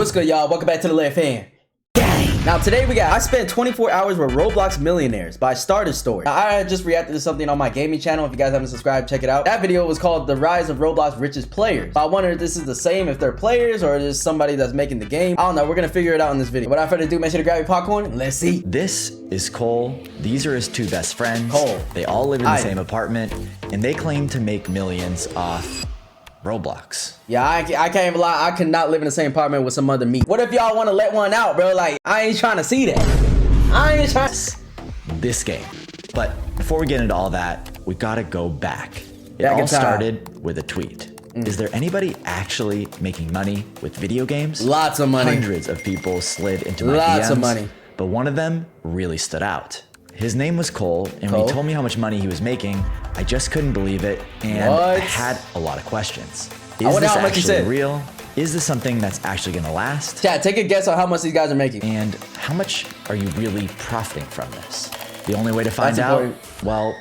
What's good, y'all? Welcome back to the Lit Fan. Now today I spent 24 hours with Roblox Millionaires by Starter Story. Now, I just reacted to something on my gaming channel. If you guys haven't subscribed, check it out. That video was called The Rise of Roblox Richest Players. I wonder if this is the same if they're players or just somebody that's making the game. I don't know. We're gonna figure it out in this video. Without further ado, make sure to grab your popcorn. Let's see. This is Cole. These are his two best friends. Cole. They all live in the same apartment, and they claim to make millions off Roblox. Yeah, I can't even lie. I could not live in the same apartment with some other meat. What if y'all want to let one out, bro? Like, I ain't trying to see that. I ain't trying to. This game. But before we get into all that, we gotta go back. It Yeah, all started with a tweet. Is there anybody actually making money with video games? Lots of money. Hundreds of people slid into my Lots DMs, of money. but one of them really stood out. His name was Cole, and when he told me how much money he was making, I just couldn't believe it, and I had a lot of questions. Is this actually real? Is this something that's actually gonna last? Chat, take a guess on how much these guys are making. And how much are you really profiting from this? The only way to find out, well,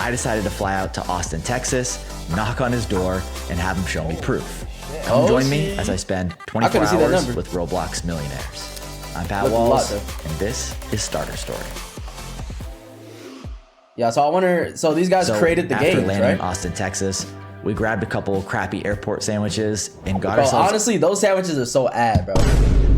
I decided to fly out to Austin, Texas, knock on his door, and have him show me proof. Come join me as I spend 24 hours with Roblox Millionaires. I'm Pat Walls, and this is Starter Story. Yeah, so I wonder, so these guys created the game, right? After landing in Austin, Texas, we grabbed a couple crappy airport sandwiches and got ourselves... honestly, those sandwiches are so ad, bro.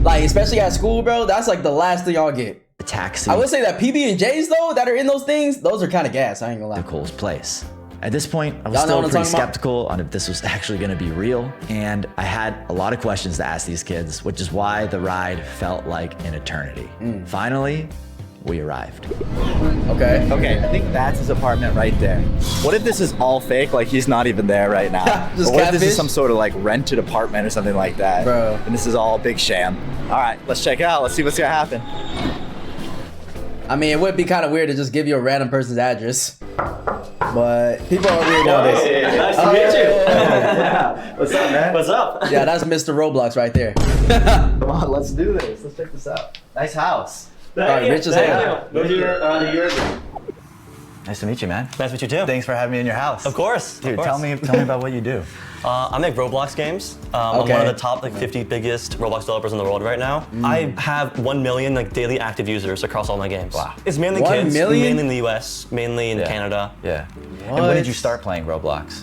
Like, especially at school, bro, that's like the last thing y'all get. A taxi. I would say that PB&Js, though, that are in those things, those are kind of gas, I ain't gonna lie. To Cole's place. At this point, I was still pretty skeptical on if this was actually gonna be real, and I had a lot of questions to ask these kids, which is why the ride felt like an eternity. Finally, we arrived. Okay, I think that's his apartment right there. What if this is all fake? Like he's not even there right now. Just or what if this is some sort of like rented apartment or something like that? Bro. And this is all a big sham. All right, let's check it out. Let's see what's gonna happen. I mean, it would be kind of weird to just give you a random person's address. But people are weird nowadays. Hey, nice to meet you. Yeah. What's up, man? What's up? Yeah, that's Mr. Roblox right there. Come on, let's do this. Let's check this out. Nice house. Rich as hell. Go to your Nice to meet you, man. Nice to meet you too. Thanks for having me in your house. Of course. Dude, tell me about what you do. I make Roblox games. I'm one of the top 50 biggest Roblox developers in the world right now. I have 1 million daily active users across all my games. Wow. It's mainly 1 kids, million? mainly in the US, mainly in Canada. Yeah. And when did you start playing Roblox?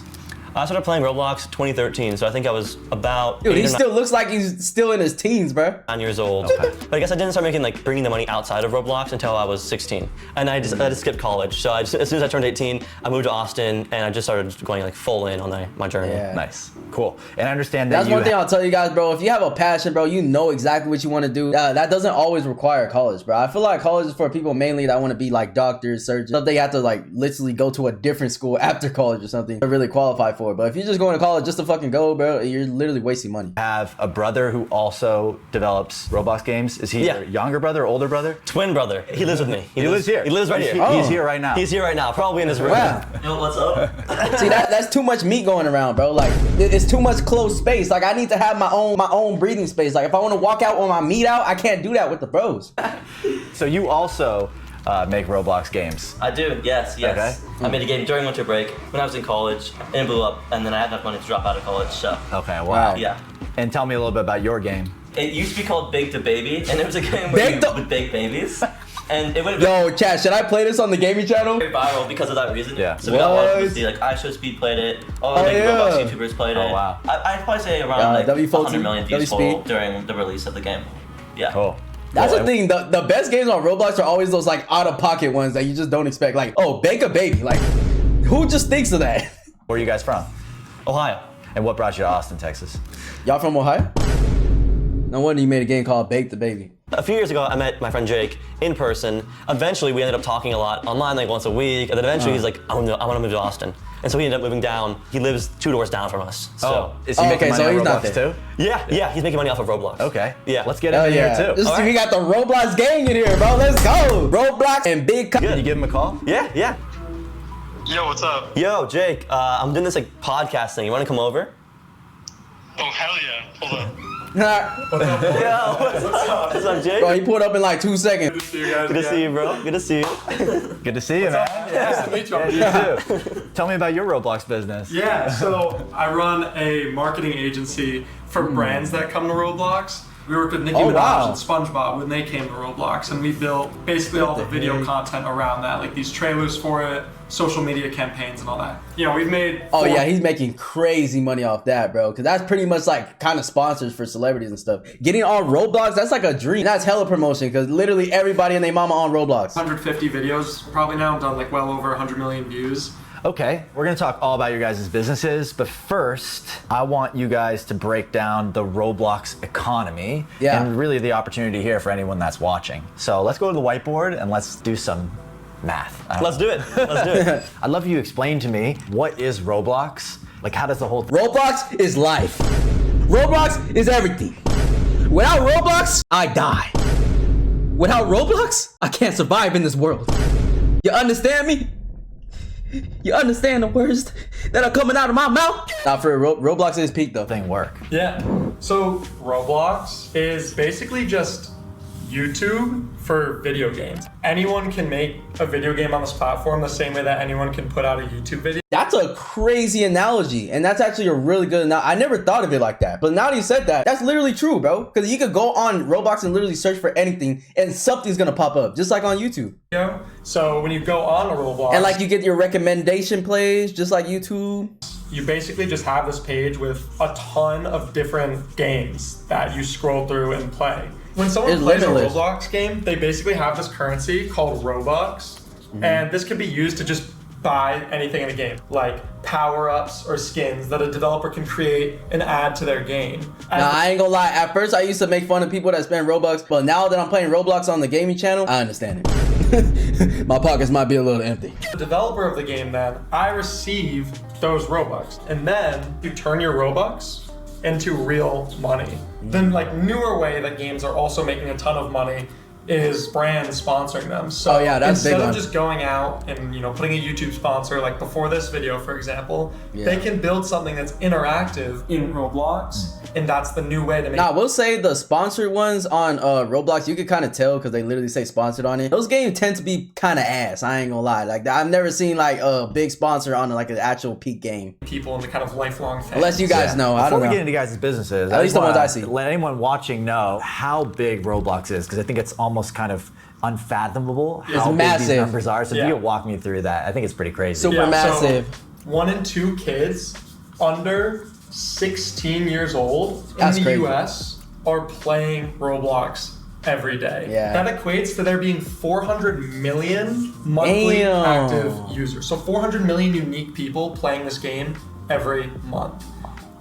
I started playing Roblox 2013, so I think I was about Dude, he still looks like he's still in his teens, bro. 9 years old. But I guess I didn't start making bringing the money outside of Roblox until I was 16. And I just skipped college. So as soon as I turned 18, I moved to Austin and I just started going full in on my journey. Yeah. Nice. Cool. And I understand that that's one thing I'll tell you guys, bro. If you have a passion, bro, you know exactly what you want to do. That doesn't always require college, bro. I feel like college is for people mainly that want to be like doctors, surgeons. So they have to literally go to a different school after college or something to really qualify for it. But if you're just going to college just to fucking go, bro, you're literally wasting money. I have a brother who also develops Roblox games. Is he your younger brother or older brother? Twin brother. He lives with me. He lives here. He lives right here. He's here right now. He's here right now, probably in his room. Wow. Yo, what's up? See, that's too much meat going around, bro. Like, it's too much closed space. Like, I need to have my own breathing space. Like, if I want to walk out with my meat out, I can't do that with the bros. So you also make Roblox games? I do, yes. Okay. I made a game during winter break when I was in college, and it blew up, and then I had enough money to drop out of college, so. Okay, wow. Yeah. And tell me a little bit about your game. It used to be called Bake the Baby, and it was a game where you would bake babies. And it would have been Yo, chat, should I play this on the gaming channel? very viral because of that reason. Yeah. So we got a lot of people to see, iShowSpeed played it, Roblox YouTubers played it. Oh, wow. I'd probably say around 100 million views W-Speed. total during the release of the game. Yeah. Cool. That's the thing. The best games on Roblox are always those out-of-pocket ones that you just don't expect. Like, oh, bake a baby. Like, who just thinks of that? Where are you guys from? Ohio. And what brought you to Austin, Texas? Y'all from Ohio? No wonder you made a game called Bake the Baby. A few years ago, I met my friend Jake in person. Eventually, we ended up talking a lot online, once a week. And then eventually, he's like, I want to move to Austin. And so he ended up moving down. He lives 2 doors down from us. So. Is he making money on Roblox too? Yeah, he's making money off of Roblox. Okay. Yeah. Let's get him in here too. We got the Roblox gang in here, bro. Let's go. Roblox and Big Can you give him a call? Yeah. Yo, what's up? Yo, Jake, I'm doing this podcast thing. You want to come over? Oh, hell yeah. Hold up. What's up, Yo, what's up, Jake? bro, he pulled up in like 2 seconds. Good to see you guys. Good to see you, bro. Good to see you. Good to see you, man. Nice to meet you. You too. Tell me about your Roblox business. Yeah, so I run a marketing agency for brands that come to Roblox. We worked with Nicki Minaj and SpongeBob when they came to Roblox, and we built basically all the video content around that, like these trailers for it, social media campaigns and all that. You know, we've made... Oh yeah, he's making crazy money off that, bro, because that's pretty much like kind of sponsors for celebrities and stuff. Getting on Roblox, that's like a dream. That's hella promotion, because literally everybody and their mama on Roblox. 150 videos probably now, done like well over 100 million views. Okay, we're gonna talk all about your guys' businesses, but first, I want you guys to break down the Roblox economy and really the opportunity here for anyone that's watching. So let's go to the whiteboard and let's do some math. Let's do it. Let's do it. I'd love you to explain to me, what is Roblox? Like, how does the whole Roblox is life. Roblox is everything. Without Roblox, I die. Without Roblox, I can't survive in this world. You understand me? You understand the words that are coming out of my mouth? Nah, for Roblox is peak though. thing work? Yeah. So Roblox is basically just YouTube for video games. Anyone can make a video game on this platform the same way that anyone can put out a YouTube video. That's a crazy analogy, and that's actually a really good analogy. I never thought of it like that, but now that you said that, that's literally true, bro. Because you could go on Roblox and literally search for anything, and something's gonna pop up, just like on YouTube. So when you go on a Roblox, And like you get your recommendation plays, just like YouTube. you basically just have this page with a ton of different games that you scroll through and play. When someone It's plays limitless. a Roblox game, they basically have this currency called Robux, and this can be used to just buy anything in a game, like power-ups or skins that a developer can create and add to their game. Now, I ain't gonna lie, at first I used to make fun of people that spend Robux, but now that I'm playing Roblox on the gaming channel, I understand it. My pockets might be a little empty. The developer of the game, then, I receive those Robux, and then you turn your Robux into real money. The newer way that games are also making a ton of money is brands sponsoring them. So yeah, that's instead big of one. just going out and putting a YouTube sponsor, like before this video, for example, they can build something that's interactive in Roblox, and that's the new way to make. Nah, we'll say the sponsored ones on Roblox, you can kind of tell because they literally say sponsored on it. Those games tend to be kind of ass. I ain't gonna lie. Like I've never seen like a big sponsor on like an actual peak game. People in the kind of lifelong fans. Unless you guys know. I Before don't we know. get into guys' businesses, At least the ones I see. Let anyone watching know how big Roblox is, because I think it's almost kind of unfathomable how big massive. these numbers are. So if Yeah. you could walk me through that, I think it's pretty crazy. Super massive. So 1 in 2 kids under 16 years old That's in the crazy. US are playing Roblox every day. Yeah. That equates to there being 400 million monthly Damn. active users. So 400 million unique people playing this game every month.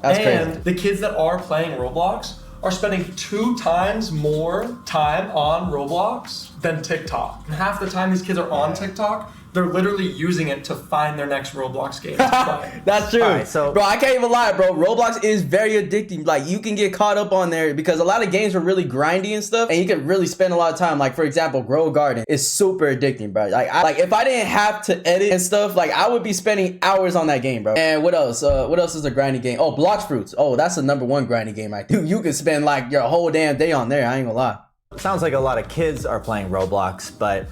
That's and crazy. the kids that are playing Roblox are spending 2 times more time on Roblox than TikTok. And half the time these kids are on TikTok, they're literally using it to find their next Roblox game to play. That's true. Alright, so- bro, I can't even lie, bro. Roblox is very addicting. Like, you can get caught up on there because a lot of games are really grindy and stuff, and you can really spend a lot of time. Like, for example, Grow a Garden is super addicting, bro. Like, if I didn't have to edit and stuff, like, I would be spending hours on that game, bro. And what else? What else is a grindy game? Oh, Blox Fruits. Oh, that's the #1 grindy game right there. You could spend, like, your whole damn day on there. I ain't gonna lie. Sounds like a lot of kids are playing Roblox, but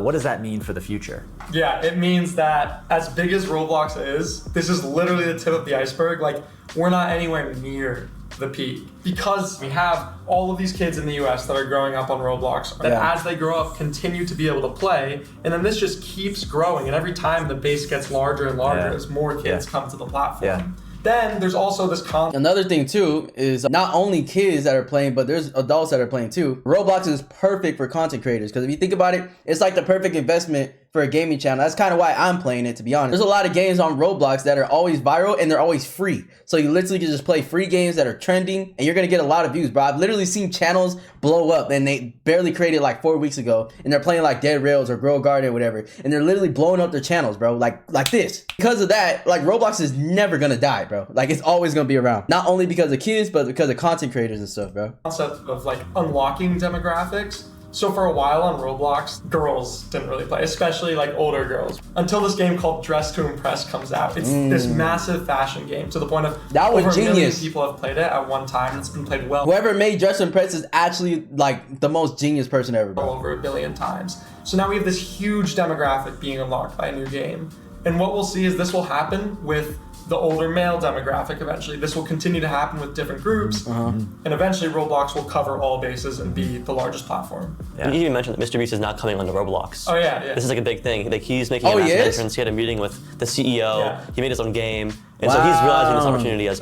what does that mean for the future? Yeah, it means that as big as Roblox is, this is literally the tip of the iceberg. Like, we're not anywhere near the peak because we have all of these kids in the US that are growing up on Roblox that as they grow up continue to be able to play, and then this just keeps growing, and every time the base gets larger and larger as more kids come to the platform. Then there's also this Another thing too is not only kids that are playing, but there's adults that are playing too. Roblox is perfect for content creators because if you think about it, it's like the perfect investment for a gaming channel. That's kind of why I'm playing it, to be honest. There's a lot of games on Roblox that are always viral and they're always free. So you literally can just play free games that are trending and you're gonna get a lot of views, bro. I've literally seen channels blow up and they barely created like 4 weeks ago and they're playing like Dead Rails or Grow a Garden or whatever. And they're literally blowing up their channels, bro. Like this. Because of that, like Roblox is never gonna die, bro. Like it's always gonna be around. Not only because of kids, but because of content creators and stuff, bro. concept of like unlocking demographics. So for a while on Roblox, girls didn't really play, especially like older girls. Until this game called Dress to Impress comes out. It's this massive fashion game to the point of That was over a million genius. people have played it at one time. And it's been played well Whoever made Dress to Impress is actually like the most genius person ever, bro. over 1 billion times. So now we have this huge demographic being unlocked by a new game. And what we'll see is this will happen with the older male demographic eventually. This will continue to happen with different groups, and eventually Roblox will cover all bases and be the largest platform. You even mentioned that Mr. Beast is now coming onto Roblox. Oh yeah. This is like a big thing. Like he's making a massive entrance. He had a meeting with the CEO. He made his own game. And so he's realizing this opportunity as,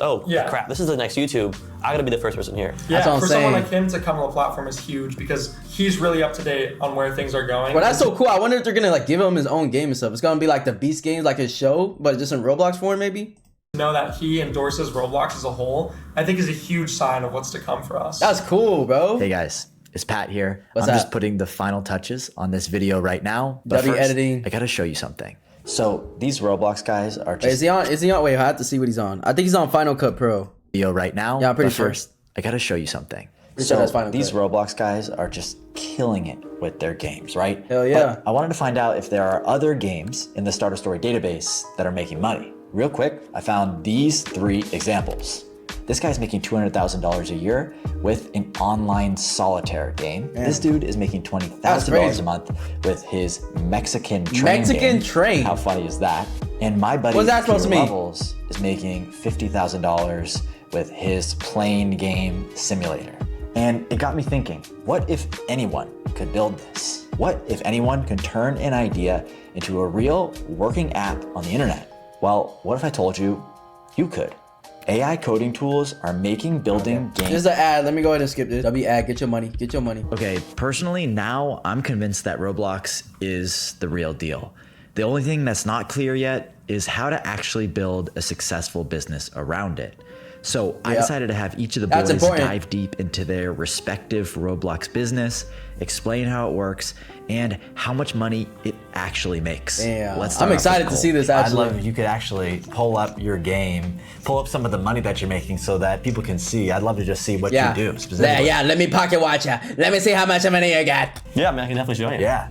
crap, this is the next YouTube. I gotta be the first person here. Yeah, for someone like him to come to the platform is huge because he's really up to date on where things are going. Well, that's so cool. I wonder if they're gonna like give him his own game and stuff. It's gonna be like the Beast games, like his show, but just in Roblox form, maybe. Know that he endorses Roblox as a whole, I think is a huge sign of what's to come for us. That's cool, bro. Hey guys, it's Pat here. What's I'm that? just putting the final touches on this video right now. But first, editing. I gotta show you something. So these Roblox guys are just Is he on? Wait, I have to see what he's on. I think he's on Final Cut Pro. video right now. Yeah, I'm pretty but sure. First, I gotta show you something. Pretty sure that's Final These Cut. Roblox guys are just killing it with their games, right? Hell yeah. But I wanted to find out if there are other games in the Starter Story database that are making money. Real quick, I found these 3 examples. This guy's making $200,000 a year with an online solitaire game. Man. This dude is making $20,000 a month with his Mexican train Mexican game. train. How funny is that? And my buddy What's that supposed to Peter mean? Levels is making $50,000 with his plane game simulator. And it got me thinking, what if anyone could build this? What if anyone can turn an idea into a real working app on the internet? Well, what if I told you you could? AI coding tools are making building games. This is an ad. Let me go ahead and skip this. W ad. Get your money. Get your money. Okay, personally, now I'm convinced that Roblox is the real deal. The only thing that's not clear yet is how to actually build a successful business around it. So I decided to have each of the boys dive deep into their respective Roblox business, explain how it works, and how much money it actually makes. Damn. Let's start I'm off excited with to Cole. see this I'd actually. love if you could actually pull up your game, pull up some of the money that you're making so that people can see. I'd love to just see what you do specifically. Yeah, let me pocket watch ya. Let me see how much money you got. Yeah, man, I can definitely show you. Yeah.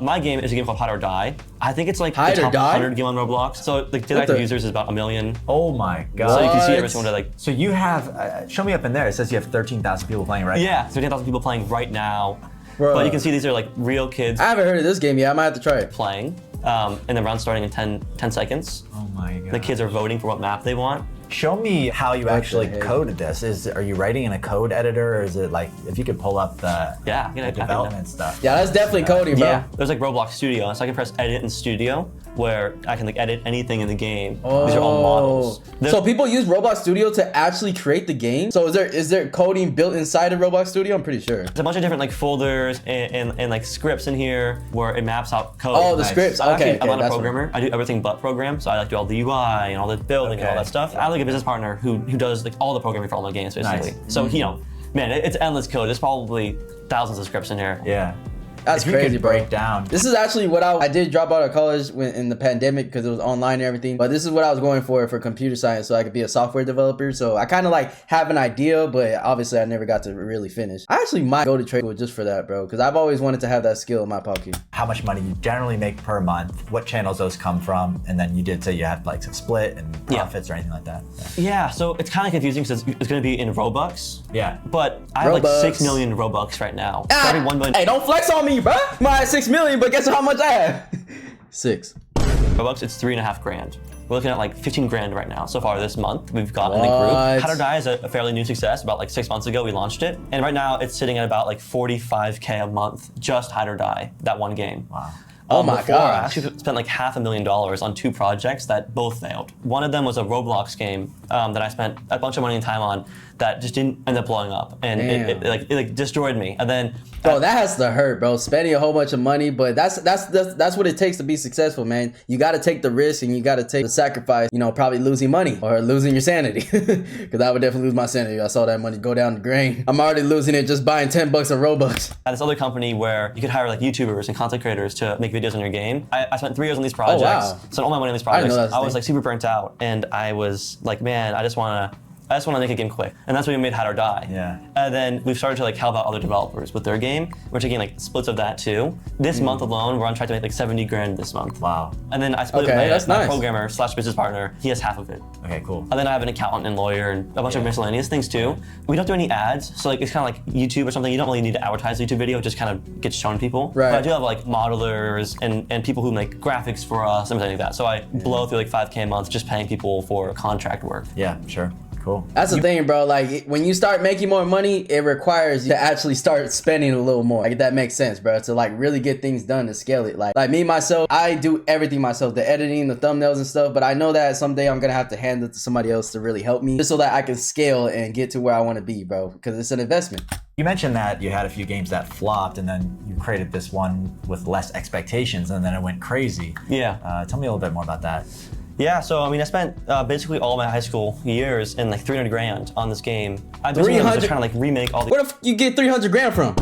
My game is a game called Hide or Die. I think it's like Hide the or top Die? 100 game on Roblox. So the active users is about 1 million. Oh my God. So you can see What? every single day, like, So you have, show me up in there. It says you have 13,000 people playing right now. yeah, 13,000 people playing right now. Bruh. But you can see these are like real kids I haven't heard of this game yet. I might have to try it. playing. And the round starting in 10 seconds. Oh my God. The kids are voting for what map they want. Show me how you actually heck? coded this. Are you writing in a code editor, or is it like, if you could pull up the Yeah, I think development stuff? Yeah, that's definitely coding, bro. Yeah, there's like Roblox Studio, so I can press edit in Studio, where I can like edit anything in the game. These are all models. So people use Roblox Studio to actually create the game. So is there coding built inside of Roblox Studio? I'm pretty sure. There's a bunch of different like folders and like scripts in here where it maps out code. Oh, the scripts. So Okay, I'm not a that's programmer. I do everything but program. So I like do all the UI and all the building and all that stuff. I have like a business partner who does like all the programming for all my games basically. Nice. So you know, man, it's endless code. There's probably thousands of scripts in here. Yeah. That's If you crazy, could bro. break down. This is actually what I did drop out of college in the pandemic because it was online and everything. But this is what I was going for computer science, so I could be a software developer. So I kind of like have an idea, but obviously I never got to really finish. I actually might go to trade school just for that, bro, because I've always wanted to have that skill in my pocket. How much money you generally make per month, what channels those come from, and then you did say you had like a split and profits or anything like that. Yeah, so it's kind of confusing because it's going to be in Robux. Yeah. But I have like Robux. 6 million Robux right now. So every 1 million Hey, don't flex on me, bro. My 6 million, but guess how much I have? 6. Robux, it's 3.5 grand. We're looking at like 15 grand right now. So far this month, we've got in the group. What? Hide or Die is a fairly new success. About like 6 months ago, we launched it. And right now, it's sitting at about like 45K a month, just Hide or Die, that one game. Wow. Oh my Before, I gosh. actually spent like $500,000 on 2 projects that both failed. One of them was a Roblox game that I spent a bunch of money and time on that just didn't end up blowing up, and it destroyed me. And then, Bro, that has to hurt, bro. Spending a whole bunch of money, but that's what it takes to be successful, man. You got to take the risk and you got to take the sacrifice. You know, probably losing money or losing your sanity, because I would definitely lose my sanity. I saw that money go down the drain. I'm already losing it just buying $10 of Robux. at this other company where you could hire like YouTubers and content creators to make videos on your game. I spent 3 years on these projects, wow. spent all my money on these I didn't projects. know that was I a was thing. like super burnt out, and I was like, man, I just want to I just want to make a game quick. And that's when we made Hide or Die. Yeah. And then we've started to like help out other developers with their game. We're taking like splits of that too. This month alone, we're on track to make like 70 grand this month. Wow. And then I split Okay, it that's with my nice. programmer / business partner. He has half of it. Okay, cool. And then I have an accountant and lawyer and a bunch of miscellaneous things too. We don't do any ads, so like it's kind of like YouTube or something. You don't really need to advertise a YouTube video; it just kind of gets shown to people. Right. But I do have like modelers and people who make graphics for us and everything like that. So I blow through like 5K a month just paying people for contract work. Yeah, sure. Cool. That's the thing, bro. Like, when you start making more money, it requires you to actually start spending a little more. Like, that makes sense, bro. To like really get things done to scale it. Like me myself, I do everything myself, the editing, the thumbnails and stuff. But I know that someday I'm gonna have to hand it to somebody else to really help me, just so that I can scale and get to where I want to be, bro. Because it's an investment. You mentioned that you had a few games that flopped, and then you created this one with less expectations, and then it went crazy. Yeah. Tell me a little bit more about that. Yeah, so I mean, I spent basically all my high school years in like 300 grand on this game. I basically was just trying to like remake all the Where the f you get 300 grand from?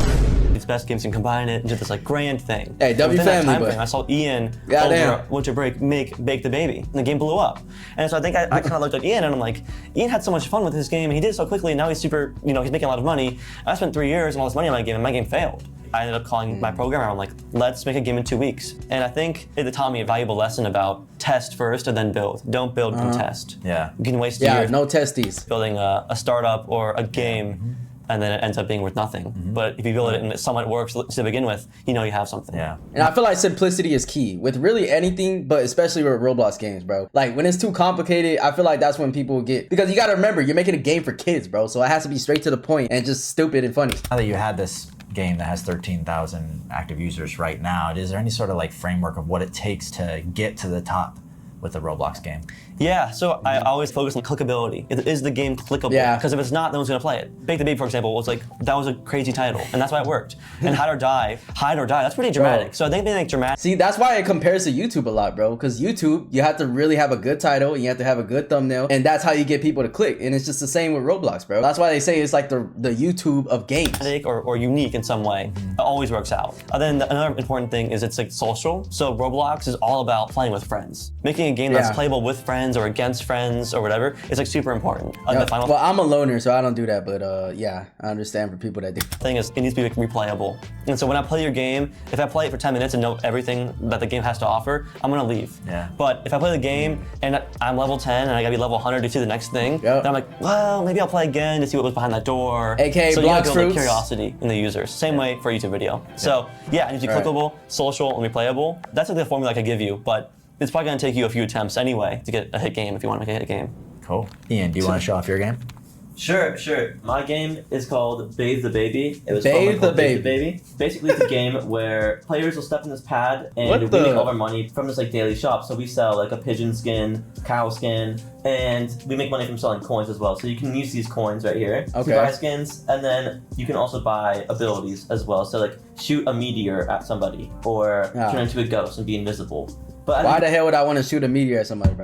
these best games and combine it into this like grand thing. Hey, W Within that family, time but- frame, I saw Ian Goddamn. over Winter Break Bake the Baby, and the game blew up. And so I think I kind of looked at Ian and I'm like, Ian had so much fun with his game and he did it so quickly and now he's super, he's making a lot of money. I spent 3 years and all this money on my game and my game failed. I ended up calling my programmer. I'm like, let's make a game in 2 weeks. And I think it taught me a valuable lesson about test first and then build. Don't build and test. Yeah. You can waste Yeah, years no testes. building a startup or a game and then it ends up being worth nothing. But if you build it and it somewhat works to begin with, you know you have something. Yeah. And I feel like simplicity is key with really anything, but especially with Roblox games, bro. Like, when it's too complicated, I feel like that's when people get, because you gotta remember, you're making a game for kids, bro. So it has to be straight to the point and just stupid and funny. Now that you had this game that has 13,000 active users right now, is there any sort of like framework of what it takes to get to the top with the Roblox game? Yeah, so I always focus on clickability. Is the game clickable? Yeah. Because if it's not, no one's gonna play it. Bake the Baby, for example, was like, that was a crazy title, and that's why it worked. And Hide or Die, that's pretty dramatic. Bro. So I think they make dramatic. See, that's why it compares to YouTube a lot, bro. Because YouTube, you have to really have a good title, and you have to have a good thumbnail, and that's how you get people to click. And it's just the same with Roblox, bro. That's why they say it's like the YouTube of games. Or unique in some way. It always works out. Then another important thing is it's like social. So Roblox is all about playing with friends. Making a game that's Yeah. playable with friends or against friends or whatever is like super important. Yeah. The final Well, I'm a loner, so I don't do that, but yeah, I understand for people that do. thing is it needs to be like, replayable. And so when I play your game, if I play it for 10 minutes and know everything that the game has to offer, I'm gonna leave. Yeah. But if I play the game and I'm level 10 and I gotta be level 100 to see the next thing, Yep. then I'm like, well, maybe I'll play again to see what was behind that door. AKA so you gotta Blox build like, Fruits. curiosity in the users. Same way for a YouTube video. So yeah, it needs to be Right. clickable, social, and replayable. That's like the formula I could give you, but it's probably gonna take you a few attempts anyway to get a hit game if you wanna make a hit game. Cool. Ian, do you want to show off your game? Sure. My game is called Bathe the Baby. It was Bathe formerly the called Baby. Baby. Basically, it's a game where players will step in this pad and What we the- make all of our money from this like daily shop. So we sell like a pigeon skin, cow skin, and we make money from selling coins as well. So you can use these coins right here Okay. to buy skins, and then you can also buy abilities as well. So like shoot a meteor at somebody or Yeah. turn into a ghost and be invisible. But Why the hell would I want to shoot a meteor at somebody, bro?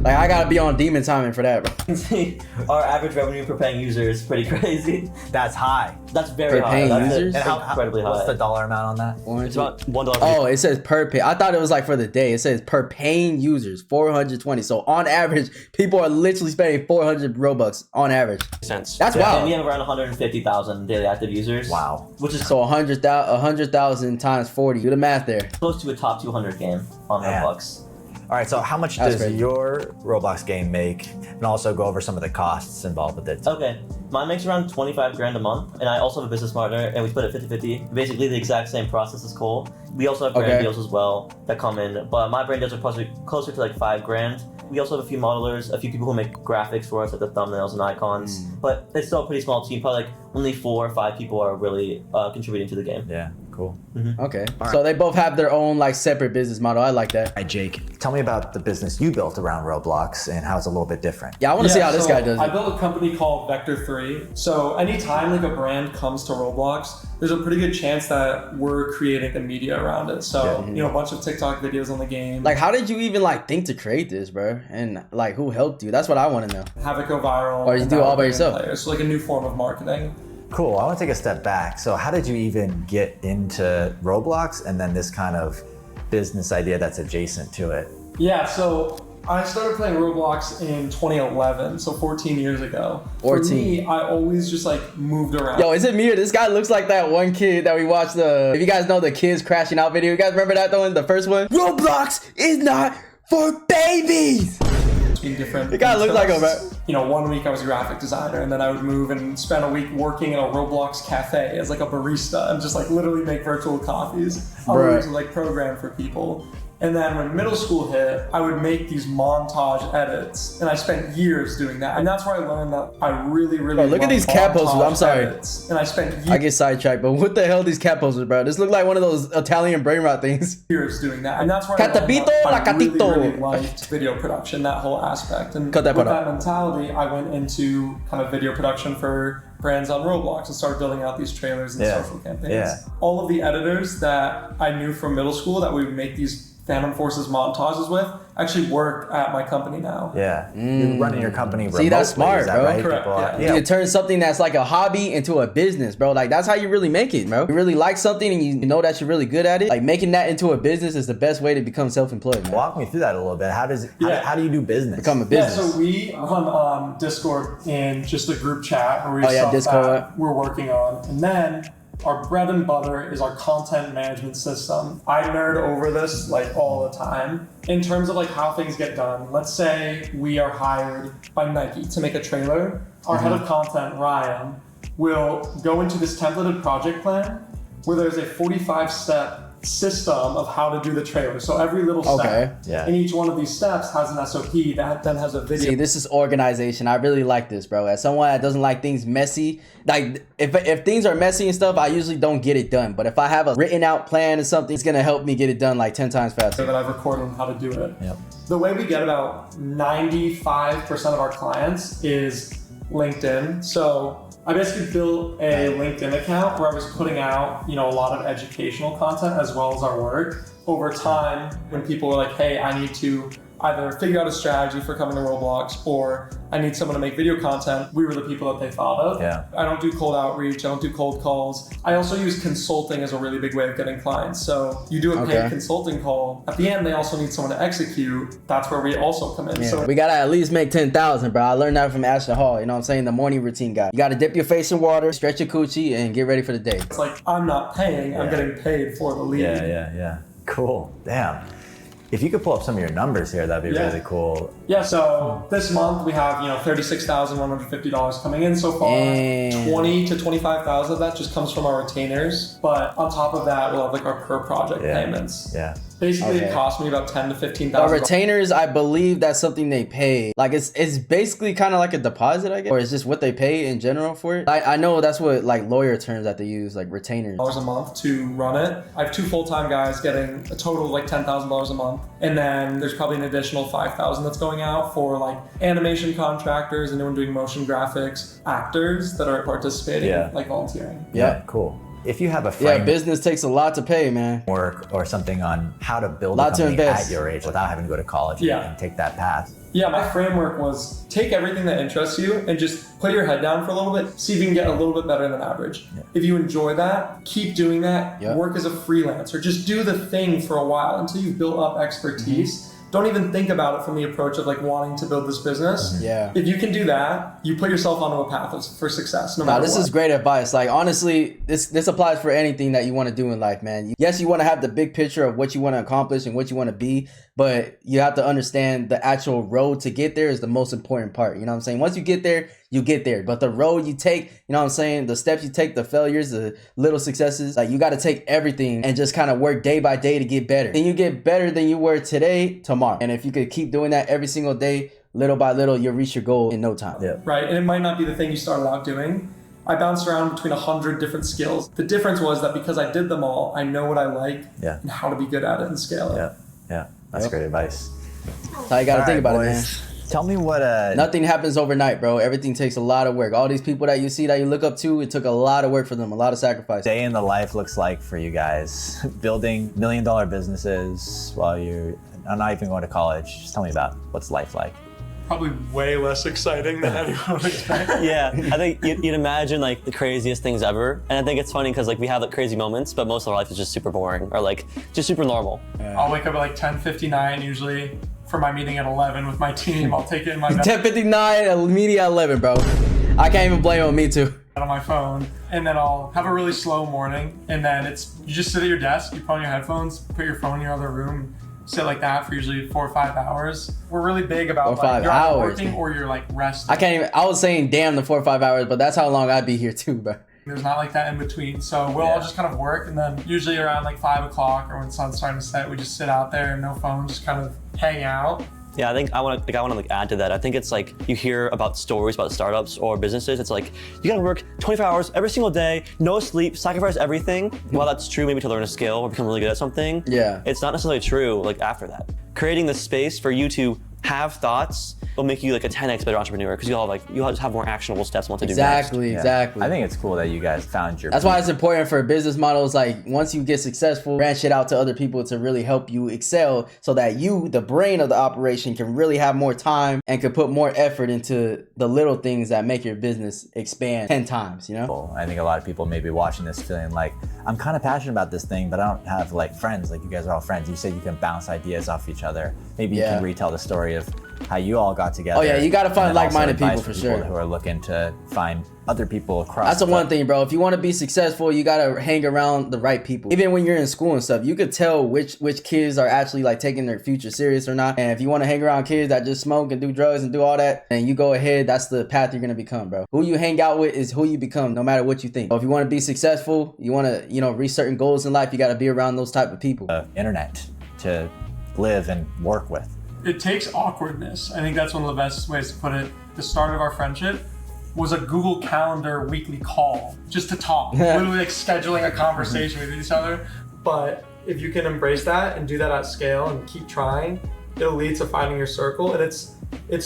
Like, I gotta be on demon timing for that, bro. can see our average revenue per paying user is pretty crazy. That's high. That's very Per high. paying That's users? it. Incredibly high. What's the dollar amount on that? It's about $1. Oh, it says per pay. I thought it was like for the day. It says per paying users, 420. So on average, people are literally spending 400 Robux on average. Cents. That's And we wild. have around 150,000 daily active users. Wow. Which is So 100,000 times 40. Do the math there. close to a top 200 game on Man. Roblox. All right, so how much That's does crazy. your Roblox game make? And also go over some of the costs involved with it. Okay, mine makes around 25 grand a month, and I also have a business partner, and we split it 50-50. Basically, the exact same process as Cole. We also have brand Okay. deals as well that come in, but my brand deals are possibly closer to like 5 grand. We also have a few modelers, a few people who make graphics for us, like the thumbnails and icons. But it's still a pretty small team. Probably like only 4 or 5 people are really contributing to the game. Yeah, cool. Okay. So they both have their own like separate business model. I like that. Hi, Jake. Tell me about the business you built around Roblox and how it's a little bit different. Yeah, I want to see how this so guy does I it. built a company called Vector 3. So anytime like a brand comes to Roblox, there's a pretty good chance that we're creating the media around it. So, a bunch of TikTok videos on the game. Like, how did you even like think to create this, bro? And like, who helped you? That's what I want to know. have it go viral. Or you and do it that all would by bring in yourself? players. So like a new form of marketing. Cool. I want to take a step back. So how did you even get into Roblox and then this kind of business idea that's adjacent to it? Yeah, so I started playing Roblox in 2011, so 14 years ago. 14. For me, I always just like moved around. Yo, is it me or this guy looks like that one kid that we watched if you guys know the kids crashing out video, you guys remember that one, the first one? Roblox is not for babies! Different the guy looks like him, bro. You know, 1 week I was a graphic designer, and then I would move and spend a week working in a Roblox cafe as like a barista and just like literally make virtual coffees. Others would like program for people. And then when middle school hit, I would make these montage edits, and I spent years doing that. And that's where I learned that I really, really Bro, look at these cat posters. I'm sorry. Edits. And I spent years. I get sidetracked, but what the hell are these cat posters, bro? This look like one of those Italian brain rot things. Years doing that, and that's where Catapito la I really, catito. really liked video production, that whole aspect. And Cut that with part out. that mentality, I went into kind of video production for brands on Roblox and started building out these trailers and social campaigns. Yeah. All of the editors that I knew from middle school that we would make these Phantom Forces montages with actually work at my company now. Yeah, you're running your company remotely. See, that's smart, is that bro. right? Correct, People, yeah. You turn something that's like a hobby into a business, bro. Like, that's how you really make it, bro. You really like something and you know that you're really good at it. Like, making that into a business is the best way to become self-employed, man. Walk me through that a little bit. How do you do business? Become a Yeah, business. so we run on Discord in just a group chat where we Oh, yeah, stuff Discord. that we're working on. And then our bread and butter is our content management system. I nerd over this like all the time. In terms of like how things get done, let's say we are hired by Nike to make a trailer. Our head of content, Ryan, will go into this templated project plan where there's a 45-step system of how to do the trailer. So every little step in each one of these steps has an SOP that then has a video. See, this is organization. I really like this, bro. As someone that doesn't like things messy, like if things are messy and stuff, I usually don't get it done. But if I have a written out plan or something, it's gonna help me get it done like 10 times faster. That I've recorded on how to do it. Yep. The way we get about 95% of our clients is LinkedIn. So I basically built a LinkedIn account where I was putting out, you know, a lot of educational content as well as our work. Over time, when people were like, hey, I need to either figure out a strategy for coming to Roblox or I need someone to make video content, we were the people that they thought of. Yeah. I don't do cold outreach, I don't do cold calls. I also use consulting as a really big way of getting clients. So you do a paid consulting call. At the end, they also need someone to execute. That's where we also come in. Yeah. So we gotta at least make 10,000, bro. I learned that from Ashton Hall. You know what I'm saying? The morning routine guy. You gotta dip your face in water, stretch your coochie, and get ready for the day. it's like, I'm not paying, I'm getting paid for the lead. Yeah. Cool. Damn. If you could pull up some of your numbers here, that'd be really cool. Yeah, so this month we have, you know, $36,150 coming in so far. Damn. 20 to 25,000 of that just comes from our retainers. But on top of that, we'll have like our per project payments. Yeah. Basically, it cost me about $10,000 to $15,000. Our retainers, I believe that's something they pay. Like it's basically kind of like a deposit, I guess, or it's just what they pay in general for it. I know that's what like lawyer terms that they use, like retainers. $1,000 a month to run it. I have 2 full-time guys getting a total of like $10,000 a month. And then there's probably an additional $5,000 that's going out for like animation contractors, anyone doing motion graphics, actors that are participating, like volunteering. Yeah, cool. If you have a framework business takes a lot to pay, man. or something on how to build a Lot to company invest. at your age without having to go to college and take that path. Yeah, my framework was take everything that interests you and just put your head down for a little bit, see if you can get a little bit better than average. Yeah. If you enjoy that, keep doing that, work as a freelancer, just do the thing for a while until you've built up expertise. Don't even think about it from the approach of like wanting to build this business. Yeah. If you can do that, you put yourself onto a path for success. No matter This what. is great advice. Like honestly, this applies for anything that you want to do in life, man. Yes, you want to have the big picture of what you want to accomplish and what you want to be, but you have to understand the actual road to get there is the most important part. You know what I'm saying? Once you get there, you get there. But the road you take, you know what I'm saying? The steps you take, the failures, the little successes, like you got to take everything and just kind of work day by day to get better. Then you get better than you were today, tomorrow. And if you could keep doing that every single day, little by little, you'll reach your goal in no time. Yeah. Right, and it might not be the thing you started out doing. I bounced around between 100 different skills. The difference was that because I did them all, I know what I like and how to be good at it and scale it. Yeah. That's great advice. That's how you got to think about it, man. Tell me what Nothing happens overnight, bro. Everything takes a lot of work. All these people that you see that you look up to, it took a lot of work for them, a lot of sacrifice. day in the life looks like for you guys. Building $1 million businesses while you're not even going to college. Just tell me about what's life like. Probably way less exciting than anyone would expect. Yeah, I think you'd imagine like the craziest things ever. And I think it's funny because like we have like crazy moments, but most of our life is just super boring or like just super normal. I'll wake up at like 10:59 usually, for my meeting at 11 with my team. I'll take it in my 10:59, meeting at 11, bro. I can't even blame on me too. On my phone, and then I'll have a really slow morning, and then you just sit at your desk, you put on your headphones, put your phone in your other room, sit like that for usually 4 or 5 hours. We're really big about like, you're either working or you're like resting. I can't even. I was saying damn the 4 or 5 hours, but that's how long I'd be here too, bro. There's not like that in between, so we'll all just kind of work, and then usually around like 5 o'clock or when the sun's starting to set, we just sit out there and no phone, just kind of hang out. Yeah, I think I want to add to that. I think it's like you hear about stories about startups or businesses. It's like you gotta work 24 hours every single day, no sleep, sacrifice everything. While that's true, maybe to learn a skill or become really good at something. Yeah, it's not necessarily true. Like after that, creating the space for you to have thoughts will make you like a 10x better entrepreneur because you'll just have more actionable steps on what to do next. Exactly. I think it's cool that you guys found your. That's why it's important for business models. Like once you get successful, branch it out to other people to really help you excel, so that you, the brain of the operation, can really have more time and can put more effort into the little things that make your business expand 10 times. You know. I think a lot of people may be watching this feeling like I'm kind of passionate about this thing, but I don't have like friends. Like you guys are all friends. You said you can bounce ideas off each other. Maybe you can retell the story of how you all got together. Oh yeah, you got to find like-minded people for sure. Who are looking to find other people across. That's the one thing, bro. If you want to be successful, you got to hang around the right people. Even when you're in school and stuff, you could tell which kids are actually like taking their future serious or not. And if you want to hang around kids that just smoke and do drugs and do all that, and you go ahead, that's the path you're gonna become, bro. Who you hang out with is who you become, no matter what you think. So if you want to be successful, you want to reach certain goals in life, you got to be around those type of people. Internet to live and work with. It takes awkwardness. I think that's one of the best ways to put it. The start of our friendship was a Google Calendar weekly call just to talk, literally like scheduling a conversation with each other. But if you can embrace that and do that at scale and keep trying, it'll lead to finding your circle, and it's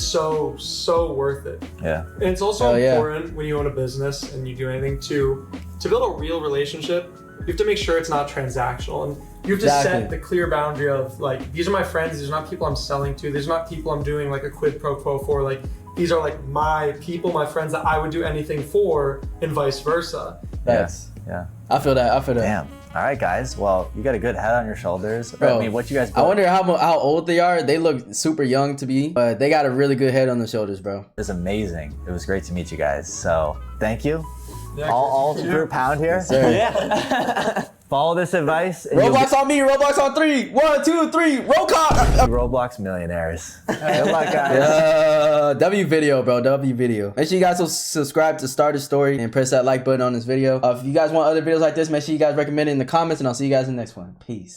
so worth it. Yeah. And it's also important when you own a business and you do anything to build a real relationship. You have to make sure it's not transactional, and you have to set the clear boundary of like, these are my friends, these are not people I'm selling to, these are not people I'm doing like a quid pro quo for, like these are like my people, my friends that I would do anything for, and vice versa. Yes. Yeah. I feel that. Damn. All right, guys. Well, you got a good head on your shoulders. Bro, I mean, what you guys built? I wonder how old they are. They look super young to be, but they got a really good head on their shoulders, bro. It's amazing. It was great to meet you guys. So thank you. Yeah, all for a pound here. Yeah. Follow this advice. Roblox on me. Roblox on 3. 1, 2, 3. Roll call. Roblox millionaires. Good luck, guys. W video, bro. W video. Make sure you guys will subscribe to Start a Story and press that like button on this video. If you guys want other videos like this, make sure you guys recommend it in the comments, and I'll see you guys in the next one. Peace.